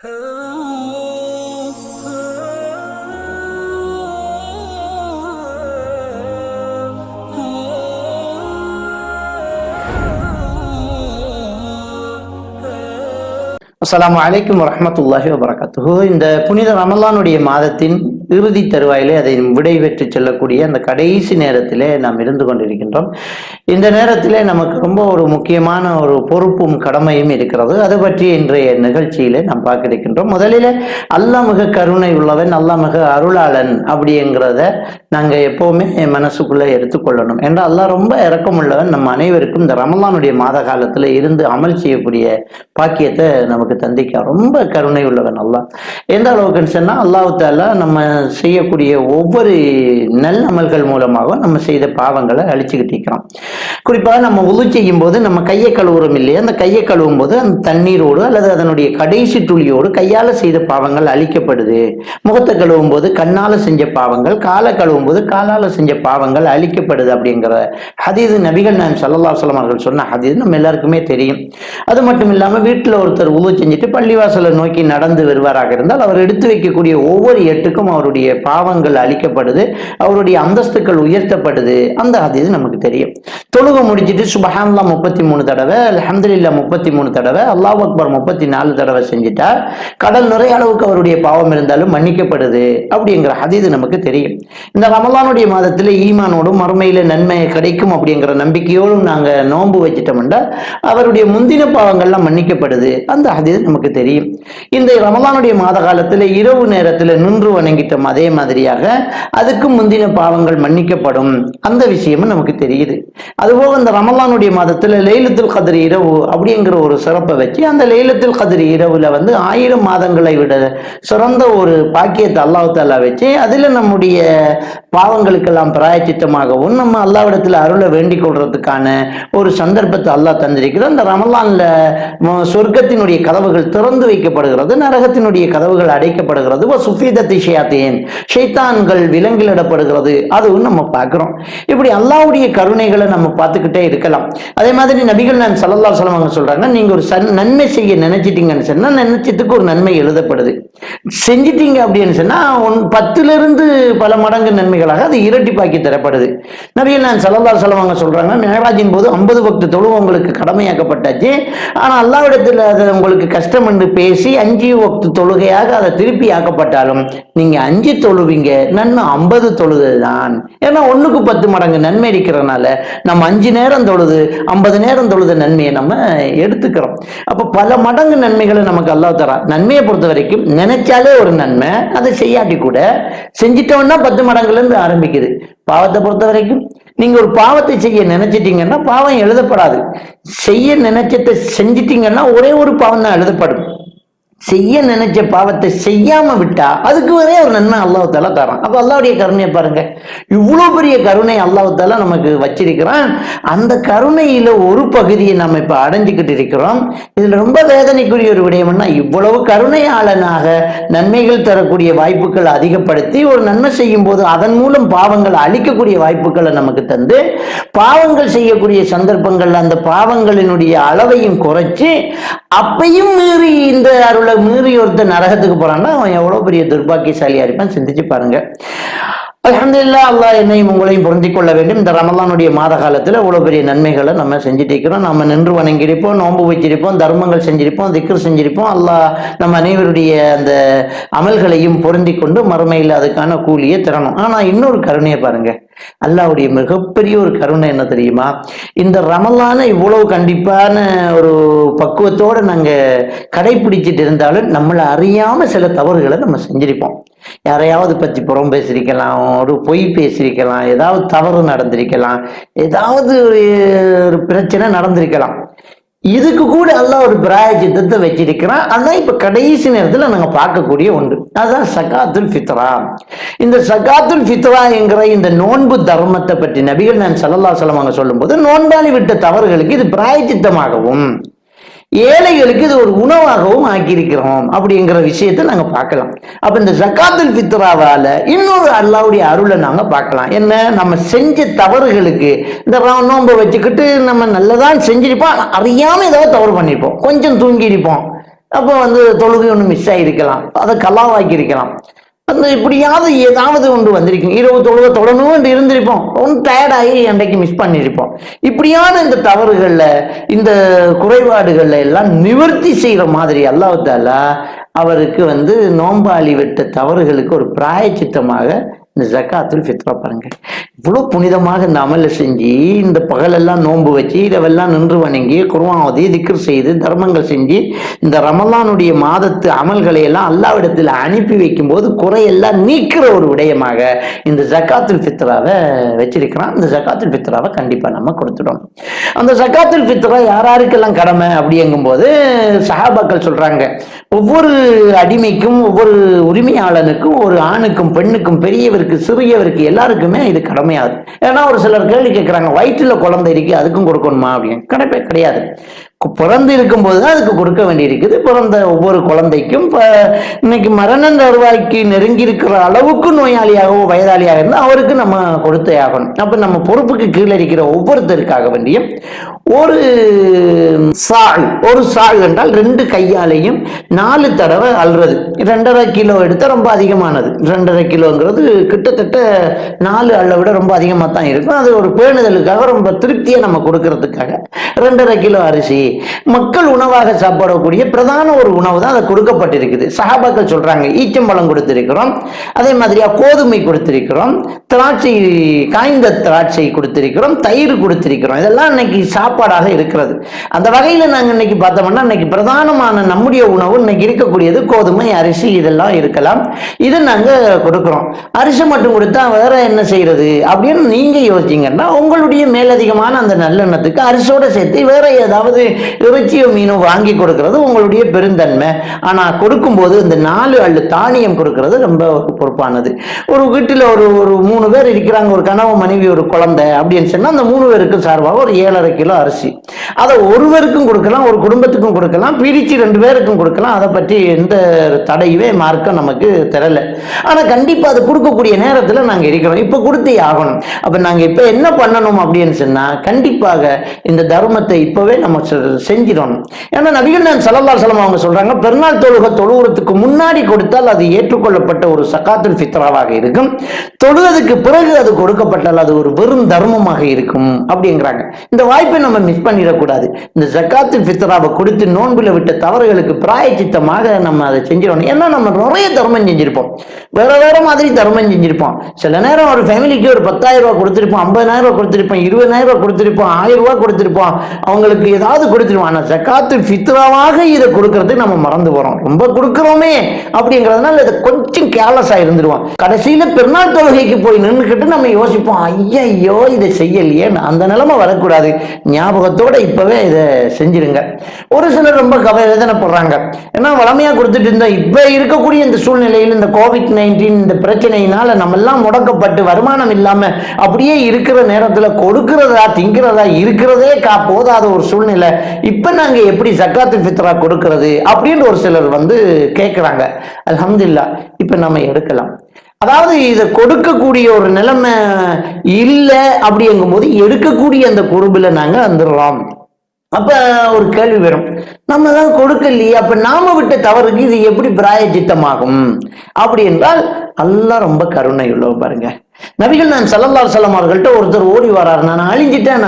அஸ்ஸலாமு அலைக்கும் வரஹ்மத்துல்லாஹி வபரகாத்துஹு. இந்த புனித ரமலானுடைய மாதத்தின் இறுதி தருவாயிலே அதை விடை பெற்று செல்லக்கூடிய அந்த கடைசி நேரத்திலே நாம் இருந்து கொண்டிருக்கின்றோம். இந்த நேரத்திலே நமக்கு ரொம்ப ஒரு முக்கியமான ஒரு பொறுப்பும் கடமையும் இருக்கிறது. அது பற்றி இன்றைய நிகழ்ச்சியிலே நாம் பார்க்க இருக்கின்றோம். முதலில் அல்லாஹ் மிக கருணை உள்ளவன், அல்லாஹ் மிக அருளாளன் அப்படிங்கிறத நாங்கள் எப்போவுமே மனசுக்குள்ளே எடுத்துக்கொள்ளணும். ஏன்னா அல்லாஹ் ரொம்ப இரக்கம் உள்ளவன். நம்ம அனைவருக்கும் இந்த ரமலானுடைய மாத காலத்தில் இருந்து அமல் செய்யக்கூடிய பாக்கியத்தை நமக்கு தந்திக்க ரொம்ப கருணை உள்ளவன் அல்லாஹ். எந்த அளவுக்குன்னு சொன்னா, அல்லாஹ் தஆலா நம்ம செய்யக்கூடிய ஒவ்வொரு நல்ல அமல்கள் மூலமாக நம்ம செய்த பாவங்களை அழிச்சுக்கிட்டு இருக்கிறோம். குறிப்பாக நம்ம உது செய்யும் போது நம்ம கையை கழுவுறோம் இல்லையா, அந்த கையை கழுவும் போது அந்த தண்ணீரோடு அல்லது அதனுடைய கடைசி துளியோடு கையால செய்த பாவங்கள் அழிக்கப்படுது. முகத்தை கழுவும் போது கண்ணால செஞ்ச பாவங்கள், காலை கழுவும் போது காலால செஞ்ச பாவங்கள் அழிக்கப்படுது அப்படிங்கிற ஹதீஸ் நபிகள் நாயகம் ஸல்லல்லாஹு அலைஹி வஸல்லம் அவர்கள் சொன்ன ஹதீஸ் நம்ம எல்லாருக்குமே தெரியும். அது மட்டும் இல்லாம வீட்டுல ஒருத்தர் உது செஞ்சுட்டு பள்ளிவாசலை நோக்கி நடந்து வருவாராக இருந்தால் அவர் எடுத்து வைக்கக்கூடிய ஒவ்வொரு எட்டுக்கும் அவருடைய பாவங்கள் அழிக்கப்படுது, அவருடைய அந்தஸ்துக்கள் உயர்த்தப்படுது. அந்த ஹதீஸ் நமக்கு தெரியும். தொழுகை முடிச்சுட்டு சுப்ஹானல்லாஹ் 33 தடவை, அல்ஹம்துலில்லாஹ் 33 தடவை, அல்லாஹ் அக்பர் 34 தடவை செஞ்சுட்டா கடல் நிறைய அளவுக்கு அவருடைய பாவம் இருந்தாலும் மன்னிக்கப்படுது அப்படிங்கிற ஹதீஸ் நமக்கு தெரியும். இந்த ரமலானுடைய மாதத்துல ஈமானோடும் மறுமையில நன்மை கிடைக்கும் அப்படிங்கிற நம்பிக்கையோடும் நாங்க நோன்பு வச்சுட்டோம்னா அவருடைய முந்தின பாவங்கள்லாம் மன்னிக்கப்படுது. அந்த ஹதீஸ் நமக்கு தெரியும். இந்த ரமலானுடைய மாத காலத்துல இரவு நேரத்துல நின்று வணங்கிட்டோம், அதே மாதிரியாக அதுக்கு முந்தின பாவங்கள் மன்னிக்கப்படும். அந்த விஷயமும் நமக்கு தெரியுது. அதுபோக இந்த ரமலானுடைய மாதத்துல லைலத்துல் கத்ர் இரவு அப்படிங்கிற ஒரு சிறப்பை வச்சு அந்த லைலத்துல் கத்ர் இரவுல 1000 மாதங்களை விட சிறந்த ஒரு பாக்கியத்தை அல்லாஹ் தஆலா வச்சு அதுல நம்முடைய பாவங்களுக்கெல்லாம் பிராயச்சித்தமாகவும் நம்ம அல்லாஹ்விடத்துல அருளை வேண்டிக் கொள்றதுக்கான ஒரு சந்தர்ப்பத்தை அல்லாஹ் தந்திருக்கிறார். அந்த ரமலான்ல சொர்க்கத்தினுடைய கதவுகள் திறந்து வைக்கப்படுகிறது, நரகத்தினுடைய கதவுகள் அடைக்கப்படுகிறது, சுஃபீதத்தி ஷயாத்தீன் ஷைத்தான்கள் விலங்கிலிடப்படுகிறது. அதுவும் நம்ம பார்க்கிறோம். இப்படி அல்லாஹ்வுடைய கருணைகளை நம்ம பார்த்துக்கிட்டே இருக்கலாம். அதே மாதிரி நபிகள் நாயகம் ஸல்லல்லாஹு அலைஹி வஸல்லம் அவங்க சொல்றாங்க, நீங்க ஒரு நன்மை செய்ய நினைச்சிட்டீங்கன்னு சொன்னா நினைச்சதுக்கு ஒரு நன்மை எழுதப்படுது. செஞ்சிட்டீங்க அப்படின்னு சொன்னா 10லிருந்து பல மடங்கு நன்மைகளாக அது இரட்டிப்பாக்கி தரப்படுது. நபிகள் நாயகம் ஸல்லல்லாஹு அலைஹி வஸல்லம் அவங்க சொல்றாங்க, மிஅராஜின் போது 50 வக்த் தொழுகை உங்களுக்கு கடமையாக்கப்பட்டாச்சு. ஆனா அல்லாஹ்விடத்தில் அது உங்களுக்கு கஷ்டம் என்று பேசி 5 வக்த் தொழுகையாக அதை திருப்பி ஆக்கப்பட்டாலும் நீங்க 5 தொழுவீங்க, நன்மை 50 தொழுதுதான். ஏன்னா 1க்கு 10 மடங்கு நன்மை இருக்கிறதுனால நம்ம 5 நேரம் தொழுது 50 நேரம் தொழுத நன்மையை நம்ம எடுத்துக்கிறோம். அப்ப பல மடங்கு நன்மைகளை நமக்கு அல்லாஹ் தரா. நன்மையை பொறுத்த வரைக்கும் நினைச்சாலே ஒரு நன்மை, அதை செய்யாட்டி கூட செஞ்சிட்டோம்னா 10 மடங்குல இருந்து ஆரம்பிக்குது. பாவத்தை பொறுத்த வரைக்கும் நீங்க ஒரு பாவத்தை செய்ய நினைச்சிட்டீங்கன்னா பாவம் எழுதப்படாது. செய்ய நினைச்சதை செஞ்சிட்டீங்கன்னா ஒரே ஒரு பாவம் தான் எழுதப்படும். செய்ய நினைச்ச பாவத்தை செய்யாம விட்டா அதுக்கு ஒரே ஒரு நன்மை அல்லாஹ் தஆலா தரான். அப்ப அல்லாஹ்வுடைய கருணையை பாருங்க, இவ்வளவு பெரிய கருணை அல்லாஹ் தஆலா நமக்கு வச்சிருக்கிறான். அந்த கருணையில ஒரு பகுதியை நம்ம இப்ப அடைஞ்சுக்கிட்டு இருக்கிறோம். இதுல ரொம்ப வேதனைக்குரிய ஒரு விடயம்னா, இவ்வளவு கருணையாளனாக நன்மைகள் தரக்கூடிய வாய்ப்புகள் அதிகப்படுத்தி ஒரு நன்மை செய்யும் போது அதன் மூலம் பாவங்கள் அழிக்கக்கூடிய வாய்ப்புகளை நமக்கு தந்து பாவங்கள் செய்யக்கூடிய சந்தர்ப்பங்கள் அந்த பாவங்களினுடைய அளவையும் குறைச்சு அப்பையும் மீறி இந்த அருளை மீறி ஒருத்தர் நரகத்துக்கு போறான்னா அவன் எவ்வளவு பெரிய துர்பாக்கியசாலியா இருப்பான். சிந்திச்சு பாருங்க. அல்ஹம்துலில்லாஹ், அல்லாஹ் என்னையும் உங்களையும் பொருந்திக் கொள்ள வேண்டும். இந்த ரமலானுடைய மாத காலத்துல இவ்வளவு பெரிய நன்மைகளை நம்ம செஞ்சுட்டு இருக்கிறோம். நம்ம நின்று வணங்கியிருப்போம், நோன்பு வச்சிருப்போம், தர்மங்கள் செஞ்சிருப்போம், திக்ர் செஞ்சிருப்போம். அல்லாஹ் நம்ம அனைவருடைய அந்த அமல்களையும் பொருந்தி கொண்டு மறுமையில் அதுக்கான கூலியை தரணும். ஆனா இன்னொரு கருணையை பாருங்க, அல்லாஹ்வுடைய மிகப்பெரிய ஒரு கருணை என்ன தெரியுமா? இந்த ரமலான இவ்வளவு கண்டிப்பான ஒரு பக்குவத்தோட நாங்க கடைபிடிச்சிட்டு இருந்தாலும் நம்மளை அறியாம சில தவறுகளை நம்ம செஞ்சிருப்போம். யாரையாவது பத்தி புறம் பேசிருக்கலாம், ஒரு பொய் பேசிருக்கலாம், ஏதாவது தவறு நடந்திருக்கலாம், ஏதாவது ஒரு பிரச்சனை நடந்திருக்கலாம். இதுக்கு கூட அல்லாஹ் ஒரு பிராயச்சித்தத்தை வச்சிருக்கிறான். அதான் இப்ப கடைசி நேரத்துல நாங்க பார்க்கக்கூடிய ஒன்று, அதுதான் ஸகாத்துல் ஃபித்ரா. இந்த ஸகாத்துல் ஃபித்ரா என்கிற இந்த நோன்பு தர்மத்தை பற்றி நபிகள் நாயகம் ஸல்லல்லாஹு அலைஹி வஸல்லம் அவங்க சொல்லும்போது, நோன்பாளி விட்ட தவறுகளுக்கு இது பிராயச்சித்தமாகவும் ஏழைகளுக்கு இது ஒரு உணவாகவும் ஆக்கியிருக்கிறோம் அப்படிங்கிற விஷயத்தை நாங்க பார்க்கலாம். அப்ப இந்த ஸகாத்துல் ஃபித்ராவால இன்னொரு அல்லாஹ்வுடைய அருளை நாங்க பார்க்கலாம். என்ன, நம்ம செஞ்ச தவறுகளுக்கு இந்த நோன்பை வச்சுக்கிட்டு நம்ம நல்லதான் செஞ்சிருப்போம், அறியாம ஏதாவது தவறு பண்ணிருப்போம், கொஞ்சம் தூங்கிருப்போம், அப்போ தொழுகை ஒன்று மிஸ் ஆகிருக்கலாம், அதை கல்லாவாக்கி இருக்கலாம். இப்படியாவது ஏதாவது ஒன்று வந்திருக்கும். இரவு தொழுகை தொடரணும் இருந்திருப்போம், ஒன்று டயர்டாகி அன்றைக்கு மிஸ் பண்ணியிருப்போம். இப்படியான இந்த தவறுகள்ல இந்த குறைபாடுகள்ல எல்லாம் நிவர்த்தி செய்யற மாதிரி அல்லாஹ் தஆலா அவருக்கு நோம்பாளி விட்ட தவறுகளுக்கு ஒரு பிராயச்சித்தமாக இந்த ஜக்காத்துல் ஃபித்ரா பாருங்க, இவ்வளவு புனிதமாக இந்த அமலை செஞ்சு இந்த பகலெல்லாம் நோன்பு வச்சு இரவெல்லாம் நின்று வணங்கி குர்ஆன் ஓதி திக்ர் செய்து தர்மங்கள் செஞ்சு இந்த ரமலானுடைய மாதத்து அமல்களை எல்லாம் அல்லாஹ்விடத்தில் அனுப்பி வைக்கும் போது குறையெல்லாம் நீக்கிற ஒரு விடயமாக இந்த ஜக்காத்துல் ஃபித்ராவை வச்சிருக்கிறான். இந்த ஜக்காத்துல் ஃபித்ராவை கண்டிப்பா நம்ம கொடுத்துடணும். அந்த ஜக்காத்துல் ஃபித்ரா யாராருக்கெல்லாம் கடமை அப்படிங்கும் போது சஹாபாக்கள் சொல்றாங்க, ஒவ்வொரு அடிமைக்கும் ஒவ்வொரு உரிமையாளனுக்கும் ஒரு ஆணுக்கும் பெண்ணுக்கும் பெரியவருக்கு சிறியவருக்கு எல்லாருக்குமே இது கடமையாது. ஏன்னா ஒரு சிலர் கேள்வி கேட்கிறாங்க, வயிற்றுல குழந்தை இருக்கு அதுக்கும் கொடுக்கணுமா அப்படின்னு. கிடையாது. பிறந்து இருக்கும் போதுதான் அதுக்கு கொடுக்க வேண்டி இருக்குது. பிறந்த ஒவ்வொரு குழந்தைக்கும் இன்னைக்கு மரண தருவாய்க்கு நெருங்கி இருக்கிற அளவுக்கு நோயாளியாகவோ வயதாளியாக இருந்தால் அவருக்கு நம்ம கொடுத்தே ஆகணும். அப்ப நம்ம பொறுப்புக்கு கீழே இருக்கிற ஒவ்வொருத்தருக்காக வேண்டியும் ஒரு சால் என்றால் 2 கையாலையும் 4 தடவை அல்றது. 2.5 கிலோ எடுத்தா ரொம்ப அதிகமானது. 2.5 கிலோங்கிறது கிட்டத்தட்ட 4 அள்ள விட ரொம்ப அதிகமாக தான் இருக்கும். அது ஒரு பேணுதலுக்காக ரொம்ப திருப்தியை நம்ம கொடுக்கறதுக்காக 2.5 கிலோ அரிசி மக்கள் உணவாக சாப்பிடக்கூடிய பிரதான ஒரு உணவு தான் அது கொடுக்கப்பட்டிருக்குது. சஹாபாக்கள் சொல்றாங்க, ஈச்சம்பழம் கொடுத்திருக்கிறோம், அதே மாதிரியா கோதுமை கொடுத்திருக்கிறோம், திராட்சை காய்ந்த திராட்சை கொடுத்திருக்கிறோம், தயிர் கொடுத்திருக்கிறோம். இதெல்லாம் இன்னைக்கு சாப்பாடாக இருக்கிறது. அந்த வகையில நாங்க இன்னைக்கு பார்த்தோம்னா இன்னைக்கு பிரதானமான நம்முடைய உணவு இன்னைக்கு இருக்கக்கூடியது கோதுமை அரிசி இதெல்லாம் இருக்கலாம். இது நாங்க கொடுக்கிறோம். அரிசி மட்டும் கொடுத்தா வேற என்ன செய்யறது அப்படின்னு நீங்க யோசிச்சீங்கன்னா உங்களுடைய மேலதிகமான அந்த நல்லெண்ணத்துக்கு அரிசியோட சேர்த்து வேற ஏதாவது இறைச்சியோ மீனோ வாங்கி கொடுக்கிறது உங்களுடைய பெருந்தன்மை. ஆனா கொடுக்கும்போது இந்த 4 அள்ளு தானியம் கொடுக்கிறது ரொம்ப பொறுப்பானது. ஒரு வீட்டில் ஒரு 3 பேர் இருக்கிறாங்க, ஒரு கணவன் மனைவி ஒரு குழந்தை அப்படின்னு சொன்னா அந்த 3 பேருக்கும் சார்பாக ஒரு 7.5 கிலோ அரிசி. அதை ஒருவருக்கும் கொடுக்கலாம், ஒரு குடும்பத்துக்கும் கொடுக்கலாம், பிரிச்சு 2 பேருக்கும் கொடுக்கலாம். அதை பற்றி எந்த தடையுமே மார்க்கம் நமக்கு தெரியல. ஆனா கண்டிப்பா அது கொடுக்கக்கூடிய நேரத்துல நாங்க இருக்கிறோம், இப்ப கொடுத்தே ஆகணும். அப்ப நாங்க இப்ப என்ன பண்ணணும் அப்படின்னு சொன்னா கண்டிப்பாக இந்த தர்மத்தை இப்பவே நம்ம செஞ்சிடணும். ஏன்னா நபிகள் நாயகம் ஸல்லல்லாஹு அலைஹி வஸல்லம் அவங்க சொல்றாங்க, பெருநாள் தொழுகிறதுக்கு முன்னாடி கொடுத்தால் அது ஏற்றுக்கொள்ளப்பட்ட ஒரு ஸகாத்துல் ஃபித்ராவாக இருக்கும், தொழுகிறதுக்கு பிறகு அது கொடுக்கப்பட்டால் அது ஒரு வெறும் தர்மமாக இருக்கும் அப்படிங்கிறாங்க. இந்த வாய்ப்பை நம்ம மிஸ் பண்ணிடக்கூடாது. இந்த ஸகாத்துல் ஃபித்ராவை கொடுத்து நோன்புல விட்ட தவறுகளுக்கு பிராயச்சித்தமாக நம்ம அதை செஞ்சிடணும். ஏன்னா நம்ம நிறைய தர்மம் செஞ்சிருப்போம், வேற மாதிரி தர்மம் செஞ்சிருப்போம். சில நேரம் ஒரு ஃபேமிலிக்கு ஒரு 10,000 ரூபாய் கொடுத்திருப்போம், 50,000 ரூபாய் கொடுத்திருப்போம், 20,000 ரூபாய் கொடுத்திருப்போம், 1000 ரூபாய் கொடுத்திருப்போம், அவங்களுக்கு ஏதாவது கொடுத்துருவோம். ஆனா ஸகாத்துல் ஃபித்ராவாக இதை கொடுக்கறதுக்கு நம்ம மறந்து போறோம். ரொம்ப கொடுக்கிறோமே அப்படிங்கிறதுனால இதை கொஞ்சம் கேர்லெஸ்ஸா இருந்துருவோம். கடைசியில பெருநாள் தொழுகைக்கு போய் நின்றுக்கிட்டு நம்ம யோசிப்போம், ஐயோ இதை செய்யலையே. அந்த நிலைமை வரக்கூடாது. ஞாபகத்தோட இப்பவே இதை செஞ்சிருங்க. ஒரு சிலர் ரொம்ப வேதனைப்படுறாங்க, ஏன்னா வளமையா கொடுத்துட்டு இருந்தோம். இப்ப இருக்கக்கூடிய இந்த சூழ்நிலையில் இந்த COVID-19 இந்த பிரச்சனையினால நம்ம எல்லாம் முடக்கப்பட்டு வருமானம் இல்லாம அப்படியே இருக்கிற நேரத்துல கொடுக்கிறதா திங்கிறதா இருக்கிறதே போதாத ஒரு சூழ்நிலை. இப்ப நாங்க எப்படி ஸகாத்துல் ஃபித்ரா கொடுக்கிறது அப்படின்னு ஒரு சிலர் கேட்கிறாங்க. அல்ஹம்துலில்லாஹ் இப்ப நம்ம எடுக்கலாம். அதாவது இதை கொடுக்கக்கூடிய ஒரு நிலைமை இல்லை அப்படிங்கும் போது எடுக்கக்கூடிய அந்த குருபுல நாங்க வந்துடலாம். அப்ப ஒரு கேள்வி வரும், நம்ம தான் கொடுக்கலையே, அப்ப நாம விட்ட தவறுக்கு இது எப்படி பிராயச்சித்தமாகும் அப்படி என்றால் அல்லாஹ் ரொம்ப கருணை உள்ளவ பாருங்க. நபிகள் நாயகம் ஸல்லல்லாஹு அலைஹி வஸல்லம் அவர்கள்ட்ட ஒருத்தர் ஓடி வராரு, நான் அழிஞ்சிட்டேன்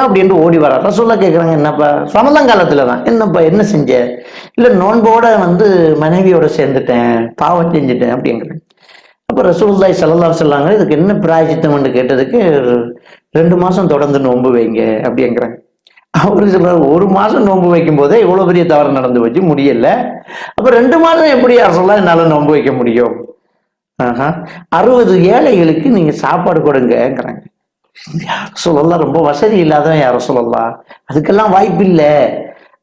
அப்படின்னு ஓடி வராரு. ரசூலுல்லாஹ் கேட்குறாங்க, என்னப்பா ரமலான் காலத்துல தான், என்னப்பா என்ன செஞ்ச? இல்ல நோன்போட மனைவியோட சேர்ந்துட்டேன், பாவம் செஞ்சுட்டேன் அப்படிங்கிறேன். அப்ப ரசூலுல்லாஹி ஸல்லல்லாஹு அலைஹி வஸல்லம் இதுக்கு என்ன பிராயச்சித்தம்னு கேட்டதுக்கு 2 மாசம் தொடர்ந்து நோன்பு வைங்க அப்படிங்கிறாங்க. அவரு சொல்றாரு, 1 மாசம் நோன்பு வைக்கும் போதே இவ்வளவு பெரிய தவறு நடந்து வச்சு முடியல, அப்ப 2 மாதம் எப்படி அரசெல்லாம் என்னால நோன்பு வைக்க முடியும்? 60 ஏழைகளுக்கு நீங்க சாப்பாடு கொடுங்கிறாங்க. யார சொல்லலாம், ரொம்ப வசதி இல்லாதவன் யார சொல்லலாம், அதுக்கெல்லாம் வாய்ப்பு இல்லை.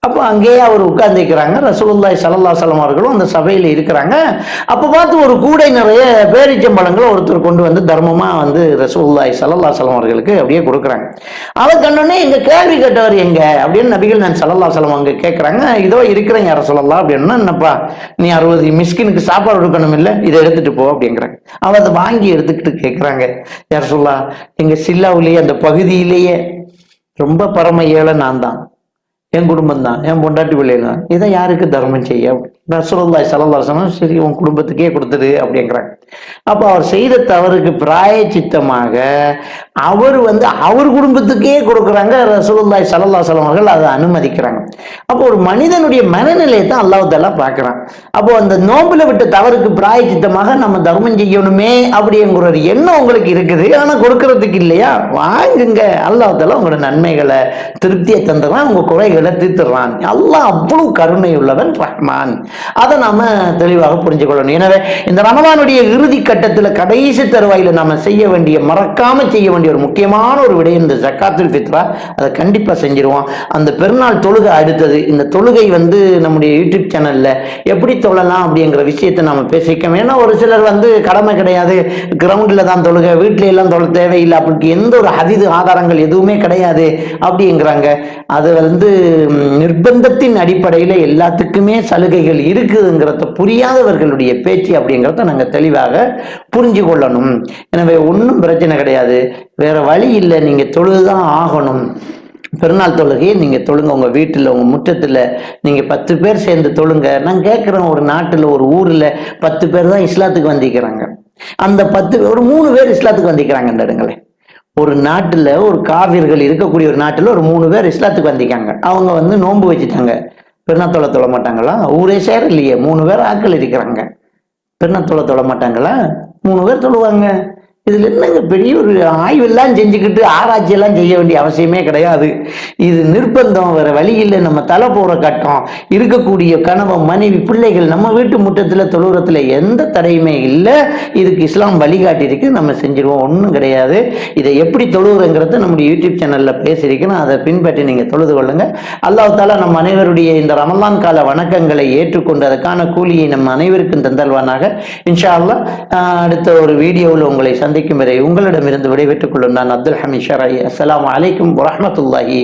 அப்போ அங்கேயே அவர் உட்கார்ந்துக்கிறாங்க. ரசூலுல்லாஹி ஸல்லல்லாஹு அலைஹி வஸல்லம் அவர்களும் அந்த சபையில இருக்கிறாங்க. அப்ப பார்த்து ஒரு கூடை நிறைய பேரிச்சம்பழங்களை ஒருத்தர் கொண்டு தர்மமா ரசூலுல்லாஹி ஸல்லல்லாஹு அலைஹி வஸல்லம் அவர்களுக்கு அப்படியே கொடுக்குறாங்க. அதை கண்டோடனே எங்க கேள்வி கேட்டவர் எங்க அப்படின்னு நபிகள் நாயகம் ஸல்லல்லாஹு அலைஹி வஸல்லம் அவங்க கேட்கறாங்க. இதோ இருக்கிறேன் யார சொல்லலாம் அப்படின்னா, என்னப்பா நீ 60 மிஸ்கினுக்கு சாப்பாடு கொடுக்கணும் இல்லை, இதை எடுத்துட்டு போ அப்படிங்கிறாங்க. அவ அதை வாங்கி எடுத்துக்கிட்டு கேட்கறாங்க, யார சொல்லலாம், எங்க சில்லாவிலேயே அந்த பகுதியிலேயே ரொம்ப பரம ஏழை நான் தான், என் குடும்பம் தான், என் பொண்டாட்டி பிள்ளைகள் தான், இதை யாருக்கு தர்மம் செய்ய? ரசூலுல்லாஹி ஸல்லல்லாஹு அலைஹி வஸல்லம் சரி உன் குடும்பத்துக்கே கொடுத்துடு அப்படிங்கிறாங்க. அப்போ அவர் செய்த தவறுக்கு பிராயச்சித்தமாக அவர் அவர் குடும்பத்துக்கே கொடுக்குறாங்க. ரசூலுல்லாஹி ஸல்லல்லாஹு அலைஹி வஸல்லம் அவர்கள் அதை அனுமதிக்கிறாங்க. அப்போ ஒரு மனிதனுடைய மனநிலையை தான் அல்லாஹ் தஆலா பார்க்கிறான். அப்போ அந்த நோம்புல விட்ட தவறுக்கு பிராயச்சித்தமாக நம்ம தர்மம் செய்யணுமே அப்படிங்கிற ஒரு எண்ணம் உங்களுக்கு இருக்குது, ஆனா கொடுக்கறதுக்கு இல்லையா? வாங்குங்க, அல்லாஹ் தஆலா உங்களோட நன்மைகளை திருப்தியை தந்துடுறான், உங்க குறைகளை தீர்த்துறான். அல்லாஹ் அவ்வளவு கருணை உள்ளவன், ரஹ்மான். அதை நாம தெளிவாக புரிஞ்சு கொள்ளணும். எனவே இந்த ரமலானுடைய இறுதி கட்டத்தில் கடைசி தருவாயில நாம செய்ய வேண்டிய, மறக்காம செய்ய வேண்டிய ஒரு முக்கியமான ஒரு விடயம் இந்த ஜக்காத்துல் ஃபித்ரா. அதை கண்டிப்பா செஞ்சிருவோம். அந்த பெருநாள் தொழுகை அடுத்தது. இந்த தொழுகை நம்முடைய யூடியூப் சேனல்ல எப்படி தொழலாம் அப்படிங்கிற விஷயத்தை நாம பேசிக்கோம். ஏன்னா ஒரு சிலர் கடமை கிடையாது, கிரவுண்ட்ல தான் தொழுகை, வீட்டில எல்லாம் தொழ தேவையில்லை, அப்படி எந்த ஒரு ஹதீஸ் ஆதாரங்கள் எதுவுமே கிடையாது அப்படிங்கிறாங்க. அது நிர்பந்தத்தின் அடிப்படையில் எல்லாத்துக்குமே சலுகைகள் இருக்குதுங்கிறத புரியாதவர்களுடைய பேச்சு அப்படிங்கிறத நாங்க தெளிவாக புரிஞ்சு கொள்ளணும். எனவே ஒன்றும் பிரச்சனை கிடையாது, வேற வழி இல்லை, நீங்க தொழுதுதான் ஆகணும். பெருநாள் தொழுகையை நீங்க தொழுங்க, உங்க வீட்டுல உங்க முற்றத்துல நீங்க 10 பேர் சேர்ந்து தொழுங்க. நான் கேட்கிறேன், ஒரு நாட்டுல ஒரு ஊர்ல 10 பேர் தான் இஸ்லாத்துக்கு வந்திக்கிறாங்க. அந்த 10 ஒரு 3 பேர் இஸ்லாத்துக்கு வந்திக்கிறாங்க. ஒரு நாட்டுல ஒரு காவிர்கள் இருக்கக்கூடிய ஒரு நாட்டுல ஒரு 3 பேர் இஸ்லாத்துக்கு வந்திக்காங்க. அவங்க நோன்பு வச்சுட்டாங்க. பெருநாத்தோலை தொழ மாட்டாங்களா? ஊரே சேர இல்லையே, 3 பேர் ஆட்கள் இருக்கிறாங்க. பெருநாத்தோலை தொழ மாட்டாங்களா? 3 பேர் தொழுவாங்க. இதுல என்னங்க பெரிய ஒரு ஆய்வெல்லாம் செஞ்சுக்கிட்டு ஆராய்ச்சி எல்லாம் செய்ய வேண்டிய அவசியமே கிடையாது. இது நிர்பந்தம், வேற வழி இல்லை. நம்ம தலை போற கட்டம், இருக்கக்கூடிய கணவன் மனைவி பிள்ளைகள் நம்ம வீட்டு முற்றத்துல தொழுறத்துல எந்த தடையுமே இல்லை. இதுக்கு இஸ்லாம் வழிகாட்டி இருக்கு, நம்ம செஞ்சிருவோம், ஒன்றும் கிடையாது. இதை எப்படி தொழுகிறங்கிறத நம்முடைய யூடியூப் சேனல்ல பேசியிருக்கணும், அதை பின்பற்றி நீங்க தொழுது கொள்ளுங்க. அல்லாஹ் தஆலா நம் அனைவருடைய இந்த ரமலான் கால வணக்கங்களை ஏற்றுக்கொண்டு அதற்கான கூலியை நம் அனைவருக்கும் தந்தல்வானாக. இன்ஷா அல்லாஹ் அடுத்த ஒரு வீடியோவில் உங்களை சந்திக்கும் வரை உங்களிடமிருந்து விடைபெற்றுக் கொள்ளும் நான் அப்துல் ஹமீத் ஷராயி. அஸ்ஸலாமு அலைக்கும் வரஹ்மத்துல்லாஹி